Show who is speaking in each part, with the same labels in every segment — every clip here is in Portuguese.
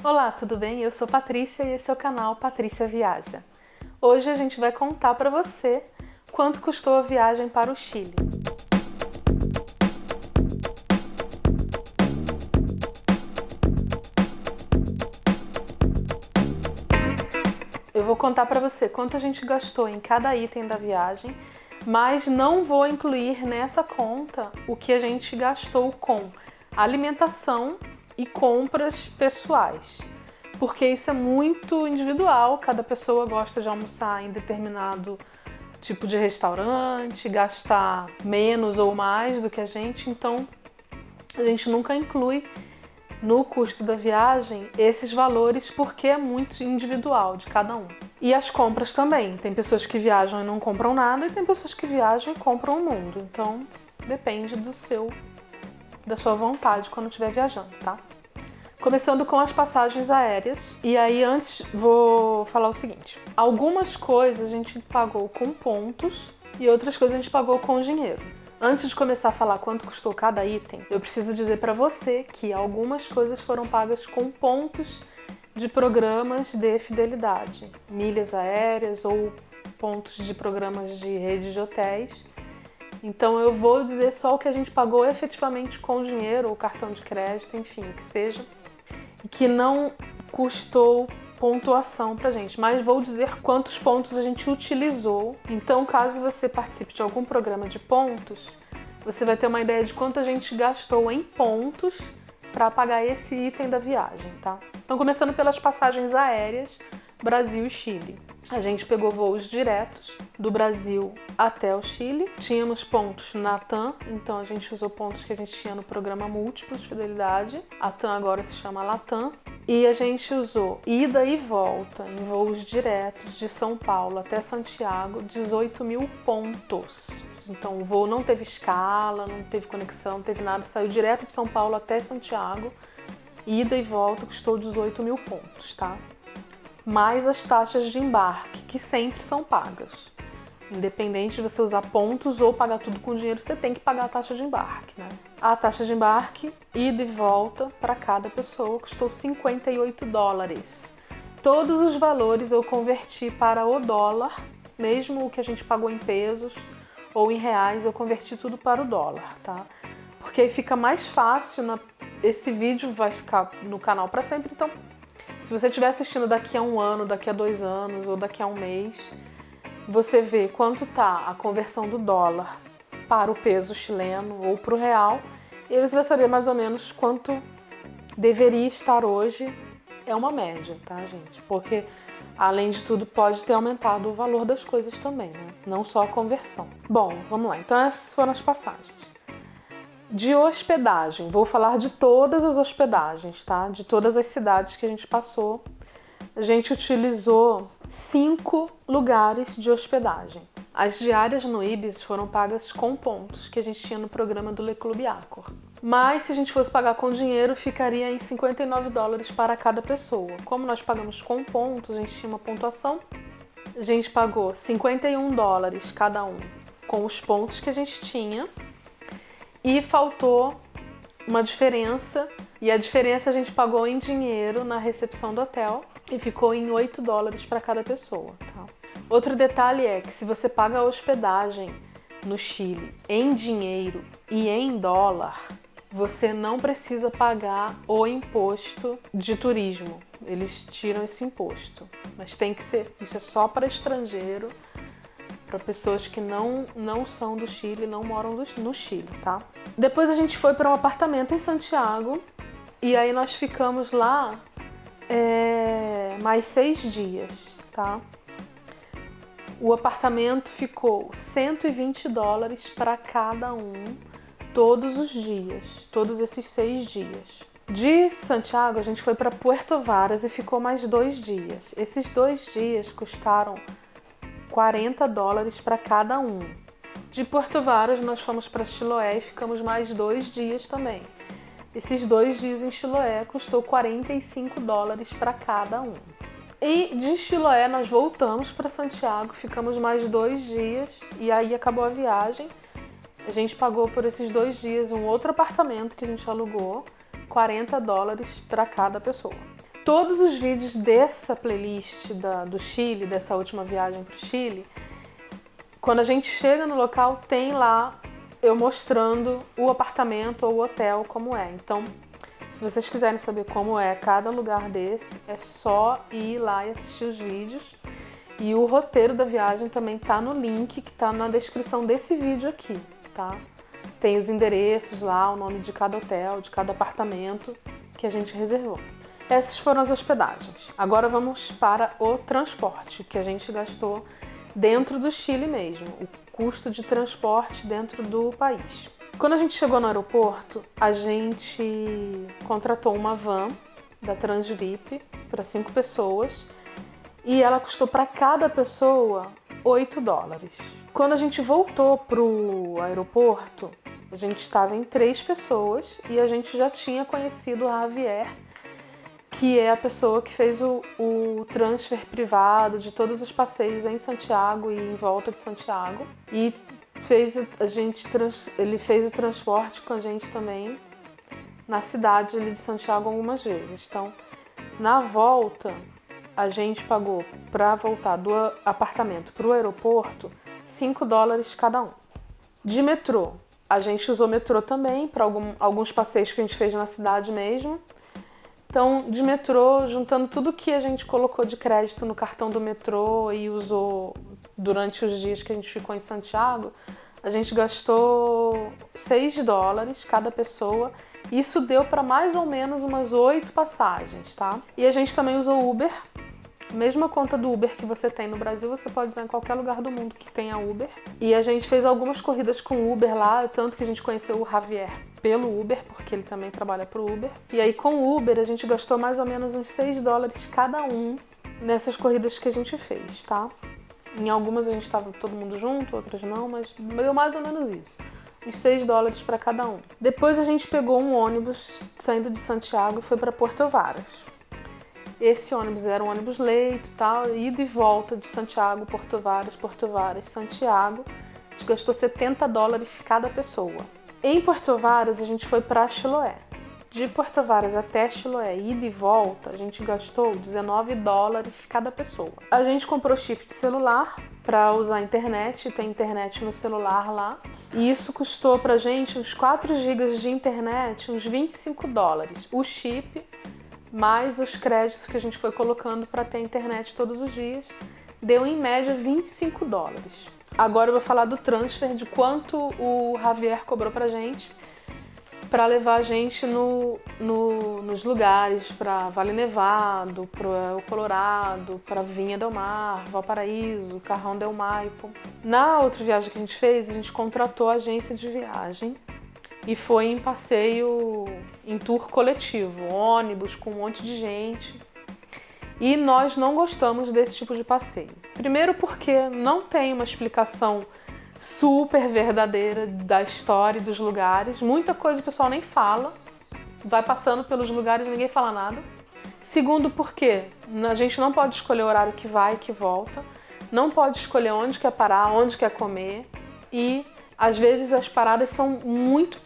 Speaker 1: Olá, tudo bem? Eu sou Patrícia e esse é o canal Patrícia Viaja. Hoje a gente vai contar para você quanto custou a viagem para o Chile. Eu vou contar para você quanto a gente gastou em cada item da viagem, mas não vou incluir nessa conta o que a gente gastou com alimentação e compras pessoais, porque isso é muito individual, cada pessoa gosta de almoçar em determinado tipo de restaurante, gastar menos ou mais do que a gente, então a gente nunca inclui no custo da viagem esses valores porque é muito individual de cada um. E as compras também, tem pessoas que viajam e não compram nada e tem pessoas que viajam e compram o mundo, então depende da sua vontade quando estiver viajando, tá? Começando com as passagens aéreas. E aí antes vou falar o seguinte. Algumas coisas a gente pagou com pontos e outras coisas a gente pagou com dinheiro. Antes de começar a falar quanto custou cada item, eu preciso dizer para você que algumas coisas foram pagas com pontos de programas de fidelidade. Milhas aéreas ou pontos de programas de rede de hotéis. Então eu vou dizer só o que a gente pagou efetivamente com dinheiro ou cartão de crédito, enfim, o que seja, que não custou pontuação pra gente, mas vou dizer quantos pontos a gente utilizou. Então, caso você participe de algum programa de pontos, você vai ter uma ideia de quanto a gente gastou em pontos para pagar esse item da viagem, tá? Então, começando pelas passagens aéreas, Brasil e Chile. A gente pegou voos diretos do Brasil até o Chile. Tínhamos pontos na TAM, então a gente usou pontos que a gente tinha no programa múltiplo de fidelidade. A TAM agora se chama Latam. E a gente usou ida e volta em voos diretos de São Paulo até Santiago, 18 mil pontos. Então o voo não teve escala, não teve conexão, não teve nada. Saiu direto de São Paulo até Santiago. Ida e volta custou 18 mil pontos, tá? Mais as taxas de embarque, que sempre são pagas. Independente de você usar pontos ou pagar tudo com dinheiro, você tem que pagar a taxa de embarque, né? A taxa de embarque, ida e volta para cada pessoa, custou 58 dólares. Todos os valores eu converti para o dólar, mesmo o que a gente pagou em pesos ou em reais, eu converti tudo para o dólar, tá? Porque aí fica mais fácil, esse vídeo vai ficar no canal para sempre, então se você estiver assistindo daqui a um ano, daqui a 2 anos ou daqui a um mês, você vê quanto tá a conversão do dólar para o peso chileno ou para o real e você vai saber mais ou menos quanto deveria estar hoje. É uma média, tá, gente? Porque, além de tudo, pode ter aumentado o valor das coisas também, né? Não só a conversão. Bom, vamos lá. Então, essas foram as passagens. De hospedagem, vou falar de todas as hospedagens, tá? De todas as cidades que a gente passou. A gente utilizou 5 lugares de hospedagem. As diárias no Ibis foram pagas com pontos que a gente tinha no programa do Le Club Accor. Mas se a gente fosse pagar com dinheiro, ficaria em 59 dólares para cada pessoa. Como nós pagamos com pontos, a gente tinha uma pontuação. A gente pagou 51 dólares cada um com os pontos que a gente tinha. E faltou uma diferença, e a diferença a gente pagou em dinheiro na recepção do hotel e ficou em 8 dólares para cada pessoa, tá? Outro detalhe é que se você paga a hospedagem no Chile em dinheiro e em dólar, você não precisa pagar o imposto de turismo. Eles tiram esse imposto, mas tem que ser, isso é só para estrangeiro, para pessoas que não são do Chile, não moram no Chile, tá? Depois a gente foi para um apartamento em Santiago e aí nós ficamos lá mais 6 dias, tá? O apartamento ficou 120 dólares para cada um todos os dias, todos esses 6 dias. De Santiago a gente foi para Puerto Varas e ficou mais 2 dias. Esses 2 dias custaram 40 dólares para cada um. De Puerto Varas nós fomos para Chiloé e ficamos mais 2 dias também. Esses 2 dias em Chiloé custou 45 dólares para cada um. E de Chiloé nós voltamos para Santiago, ficamos mais 2 dias e aí acabou a viagem. A gente pagou por esses 2 dias um outro apartamento que a gente alugou, 40 dólares para cada pessoa. Todos os vídeos dessa playlist do Chile, dessa última viagem para o Chile, quando a gente chega no local, tem lá eu mostrando o apartamento ou o hotel como é. Então, se vocês quiserem saber como é cada lugar desse, é só ir lá e assistir os vídeos. E o roteiro da viagem também tá no link que tá na descrição desse vídeo aqui, tá? Tem os endereços lá, o nome de cada hotel, de cada apartamento que a gente reservou. Essas foram as hospedagens. Agora vamos para o transporte, que a gente gastou dentro do Chile mesmo, o custo de transporte dentro do país. Quando a gente chegou no aeroporto, a gente contratou uma van da Transvip para 5 pessoas e ela custou para cada pessoa $8. Quando a gente voltou pro aeroporto, a gente estava em 3 pessoas e a gente já tinha conhecido a Javier, que é a pessoa que fez o transfer privado de todos os passeios em Santiago e em volta de Santiago. E ele fez o transporte com a gente também na cidade de Santiago algumas vezes. Então, na volta, a gente pagou para voltar do apartamento para o aeroporto $5 cada um. De metrô, a gente usou metrô também para alguns passeios que a gente fez na cidade mesmo. Então, de metrô, juntando tudo que a gente colocou de crédito no cartão do metrô e usou durante os dias que a gente ficou em Santiago, a gente gastou $6 cada pessoa. Isso deu para mais ou menos umas 8 passagens, tá? E a gente também usou Uber. Mesma conta do Uber que você tem no Brasil, você pode usar em qualquer lugar do mundo que tenha Uber. E a gente fez algumas corridas com Uber lá, tanto que a gente conheceu o Javier pelo Uber, porque ele também trabalha pro Uber. E aí com o Uber a gente gastou mais ou menos uns $6 cada um nessas corridas que a gente fez, tá? Em algumas a gente estava todo mundo junto, outras não, mas deu mais ou menos isso. Uns $6 para cada um. Depois a gente pegou um ônibus saindo de Santiago e foi para Porto Varas. Esse ônibus era um ônibus leito e tal, ida e volta de Santiago, Porto Varas, Santiago. A gente gastou $70 cada pessoa. Em Porto Varas, a gente foi para Chiloé. De Porto Varas até Chiloé, ida e volta, a gente gastou $19 cada pessoa. A gente comprou chip de celular para usar a internet, tem internet no celular lá. E isso custou pra gente uns 4 GB de internet, uns $25. O chip, mais os créditos que a gente foi colocando para ter internet todos os dias, deu em média $25. Agora eu vou falar do transfer, de quanto o Javier cobrou pra gente para levar a gente nos lugares, para Vale Nevado, para o Colorado, para Vinha del Mar, Valparaíso, Carrão del Maipo. Na outra viagem que a gente fez, a gente contratou a agência de viagem e foi em passeio, em tour coletivo, ônibus com um monte de gente. E nós não gostamos desse tipo de passeio. Primeiro porque não tem uma explicação super verdadeira da história e dos lugares. Muita coisa o pessoal nem fala. Vai passando pelos lugares e ninguém fala nada. Segundo porque a gente não pode escolher o horário que vai e que volta. Não pode escolher onde quer parar, onde quer comer. E às vezes as paradas são muito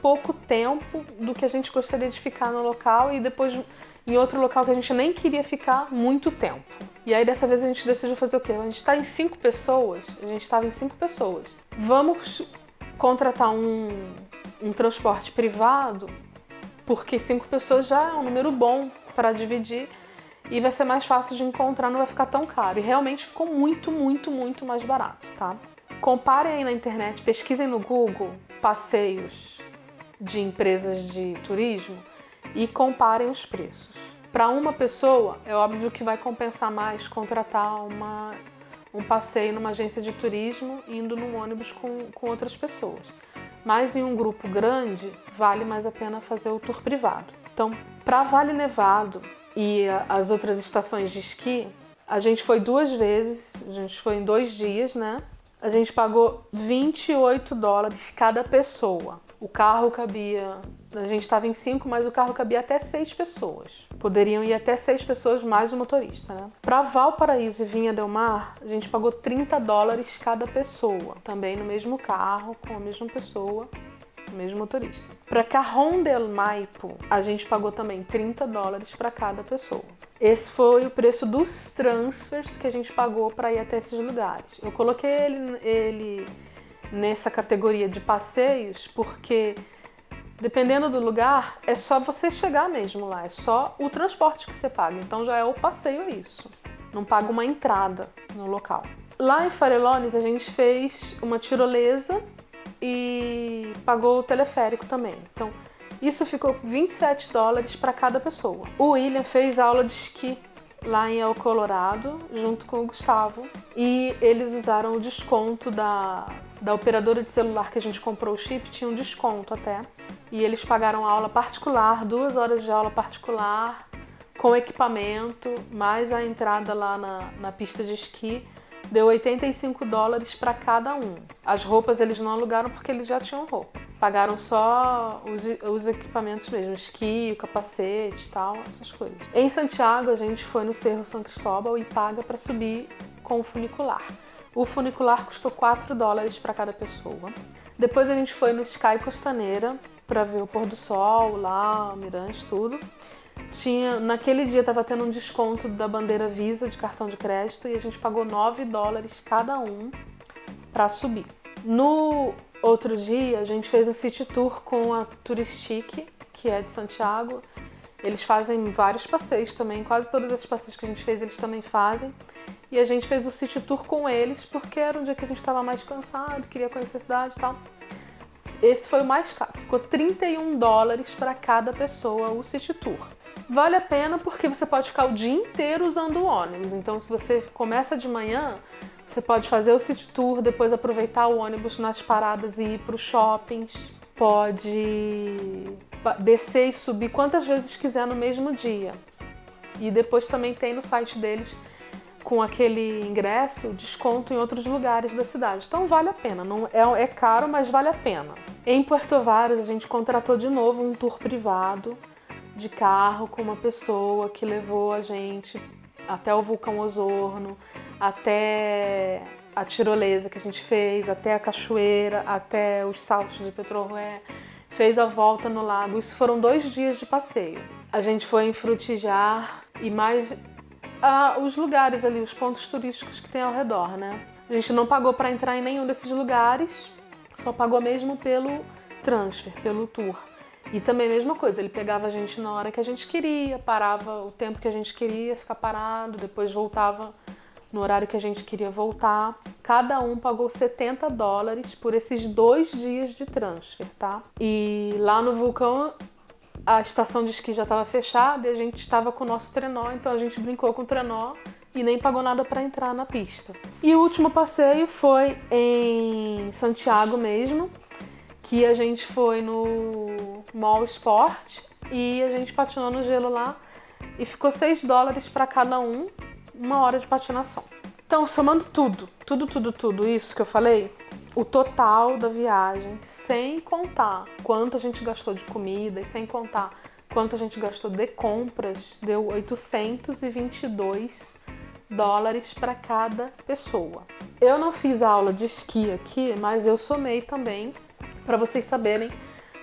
Speaker 1: pouco tempo do que a gente gostaria de ficar no local e depois em outro local que a gente nem queria ficar muito tempo. E aí dessa vez a gente decidiu fazer o quê? A gente está em 5 pessoas, a gente estava em 5 pessoas. Vamos contratar um transporte privado, porque 5 pessoas já é um número bom para dividir e vai ser mais fácil de encontrar, não vai ficar tão caro. E realmente ficou muito, muito, muito mais barato, tá? Comparem aí na internet, pesquisem no Google passeios de empresas de turismo e comparem os preços. Para uma pessoa, é óbvio que vai compensar mais contratar um passeio numa agência de turismo indo num ônibus com outras pessoas. Mas em um grupo grande, vale mais a pena fazer o tour privado. Então, para Vale Nevado e as outras estações de esqui, a gente foi 2 vezes, a gente foi em 2 dias, né? A gente pagou $28 cada pessoa. O carro cabia, a gente estava em 5, mas o carro cabia até 6 pessoas. Poderiam ir até 6 pessoas mais o motorista, né? Para Valparaíso e Vinha del Mar, a gente pagou $30 cada pessoa. Também no mesmo carro, com a mesma pessoa. mesmo motorista. Para Cajón del Maipo, a gente pagou também $30 para cada pessoa. Esse foi o preço dos transfers que a gente pagou para ir até esses lugares. Eu coloquei ele nessa categoria de passeios porque, dependendo do lugar, é só você chegar mesmo lá, é só o transporte que você paga. Então já é o passeio isso, não paga uma entrada no local. Lá em Farellones a gente fez uma tirolesa e pagou o teleférico também. Então isso ficou $27 para cada pessoa. O William fez aula de esqui lá em El Colorado, junto com o Gustavo, e eles usaram o desconto da operadora de celular que a gente comprou o chip, tinha um desconto até, e eles pagaram aula particular, 2 horas de aula particular, com equipamento, mais a entrada lá na pista de esqui, deu $85 para cada um. As roupas eles não alugaram porque eles já tinham roupa. Pagaram só os equipamentos mesmo, esqui, o capacete e tal, essas coisas. Em Santiago a gente foi no Cerro São Cristóbal e paga para subir com o funicular. O funicular custou $4 para cada pessoa. Depois a gente foi no Sky Costaneira para ver o pôr do sol lá, o mirante, tudo. Naquele dia estava tendo um desconto da bandeira Visa de cartão de crédito e a gente pagou $9 cada um para subir. No outro dia a gente fez um city tour com a Turistique, que é de Santiago. Eles fazem vários passeios também, quase todos esses passeios que a gente fez eles também fazem. E a gente fez o city tour com eles porque era um dia que a gente estava mais cansado, queria conhecer a cidade e tal. Esse foi o mais caro, ficou $31 para cada pessoa o city tour. Vale a pena porque você pode ficar o dia inteiro usando o ônibus. Então, se você começa de manhã, você pode fazer o city tour, depois aproveitar o ônibus nas paradas e ir para os shoppings. Pode descer e subir quantas vezes quiser no mesmo dia. E depois também tem no site deles, com aquele ingresso, desconto em outros lugares da cidade. Então vale a pena. Não é caro, mas vale a pena. Em Puerto Varas, a gente contratou de novo um tour privado de carro com uma pessoa que levou a gente até o vulcão Osorno, até a tirolesa que a gente fez, até a cachoeira, até os saltos de Petrojué, fez a volta no lago. Isso foram 2 dias de passeio. A gente foi em Frutillar e mais os lugares ali, os pontos turísticos que tem ao redor, né? A gente não pagou para entrar em nenhum desses lugares, só pagou mesmo pelo transfer, pelo tour. E também a mesma coisa, ele pegava a gente na hora que a gente queria, parava o tempo que a gente queria ficar parado, depois voltava no horário que a gente queria voltar. Cada um pagou $70 por esses 2 dias de transfer, tá? E lá no vulcão a estação de esqui já estava fechada e a gente estava com o nosso trenó, então a gente brincou com o trenó e nem pagou nada para entrar na pista. E o último passeio foi em Santiago mesmo, que a gente foi no Mall Sport e a gente patinou no gelo lá e ficou $6 para cada um, 1 hora de patinação. Então, somando tudo isso que eu falei, o total da viagem, sem contar quanto a gente gastou de comida e sem contar quanto a gente gastou de compras, deu $822 para cada pessoa. Eu não fiz a aula de esqui aqui, mas eu somei também, para vocês saberem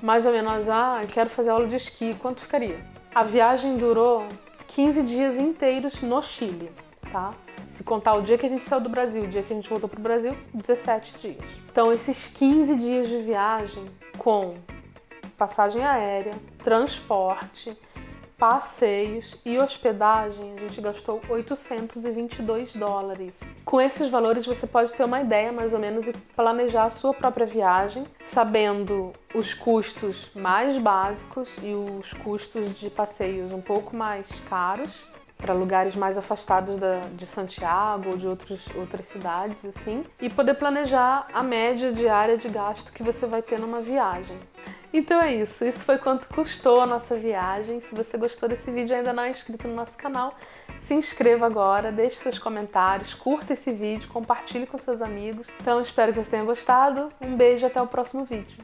Speaker 1: mais ou menos, eu quero fazer aula de esqui, quanto ficaria? A viagem durou 15 dias inteiros no Chile, tá? Se contar o dia que a gente saiu do Brasil, o dia que a gente voltou pro Brasil, 17 dias. Então, esses 15 dias de viagem com passagem aérea, transporte, passeios e hospedagem, a gente gastou $822. Com esses valores, você pode ter uma ideia, mais ou menos, e planejar a sua própria viagem, sabendo os custos mais básicos e os custos de passeios um pouco mais caros, para lugares mais afastados de Santiago ou de outras cidades, assim, e poder planejar a média diária de gasto que você vai ter numa viagem. Então é isso. Isso foi quanto custou a nossa viagem. Se você gostou desse vídeo e ainda não é inscrito no nosso canal, se inscreva agora, deixe seus comentários, curta esse vídeo, compartilhe com seus amigos. Então espero que você tenha gostado. Um beijo e até o próximo vídeo.